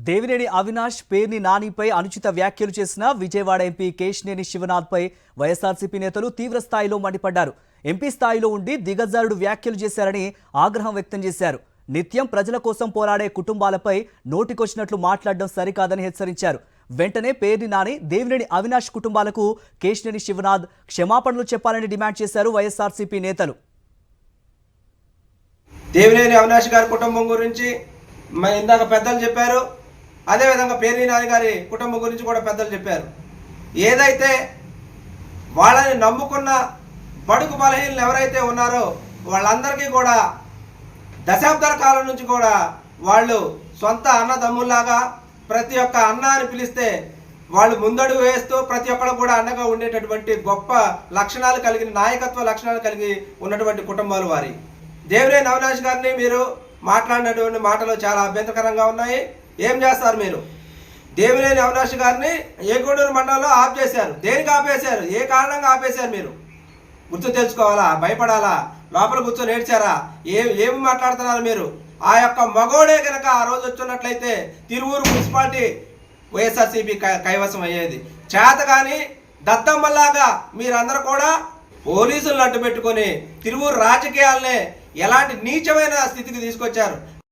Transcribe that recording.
దేవినేని అవినాష్ పేర్ని నానిపై అనుచిత వ్యాఖ్యలు చేసిన విజయవాడ ఎంపీ కేశినేని శివనాథ్పై వైఎస్ఆర్సీపీ నేతలు తీవ్ర స్థాయిలో మండిపడ్డారు. ఎంపీ స్థాయిలో ఉండి దిగజారుడు వ్యాఖ్యలు చేశారని ఆగ్రహం వ్యక్తం చేశారు. నిత్యం ప్రజల కోసం పోరాడే కుటుంబాలపై నోటికొచ్చినట్లు మాట్లాడడం సరికాదని హెచ్చరించారు. వెంటనే పేర్ని నాని, దేవినేని అవినాష్ కుటుంబాలకు కేశినేని శివనాథ్ క్షమాపణలు చెప్పాలని డిమాండ్ చేశారు వైఎస్ఆర్సీపీ నేతలు. దేవినేని అవినాష్ గారి కుటుంబం గురించి ఇందాక పెద్దలు చెప్పారు. అదేవిధంగా పేర్ని నాని గారి కుటుంబం గురించి కూడా పెద్దలు చెప్పారు. ఏదైతే వాళ్ళని నమ్ముకున్న బడుగు బలహీనలు ఎవరైతే ఉన్నారో వాళ్ళందరికీ కూడా దశాబ్దాల కాలం నుంచి కూడా వాళ్ళు సొంత అన్నదమ్ముల్లాగా ప్రతి ఒక్క అన్న అని పిలిస్తే వాళ్ళు ముందడుగు వేస్తూ ప్రతి ఒక్కరు కూడా అండగా ఉండేటటువంటి గొప్ప లక్షణాలు కలిగిన నాయకత్వ లక్షణాలు కలిగి ఉన్నటువంటి కుటుంబాలు వారి. దేవినేని అవినాష్ గారిని మీరు మాట్లాడినటువంటి మాటలు చాలా అభ్యంతరకరంగా ఉన్నాయి. ఏం చేస్తారు మీరు? దేవినేని అవినాష్ గారిని ఏగూడూరు మండలంలో ఆఫ్ చేశారు. దేనికి ఆపేశారు? ఏ కారణంగా ఆపేశారు? మీరు గుర్తు తెలుసుకోవాలా? భయపడాలా? లోపల కూర్చొని ఏడ్చారా? ఏమి మాట్లాడుతున్నారు మీరు? ఆ యొక్క మగోడే కనుక ఆ రోజు వచ్చినట్లయితే తిరువూరు మున్సిపాలిటీ వైఎస్ఆర్సీపీ కైవసం అయ్యేది. చేత కానీ దత్తమ్మలాగా మీరందరూ కూడా పోలీసులను అడ్డు పెట్టుకొని తిరువూరు రాజకీయాలనే ఎలాంటి నీచమైన స్థితికి తీసుకొచ్చారు.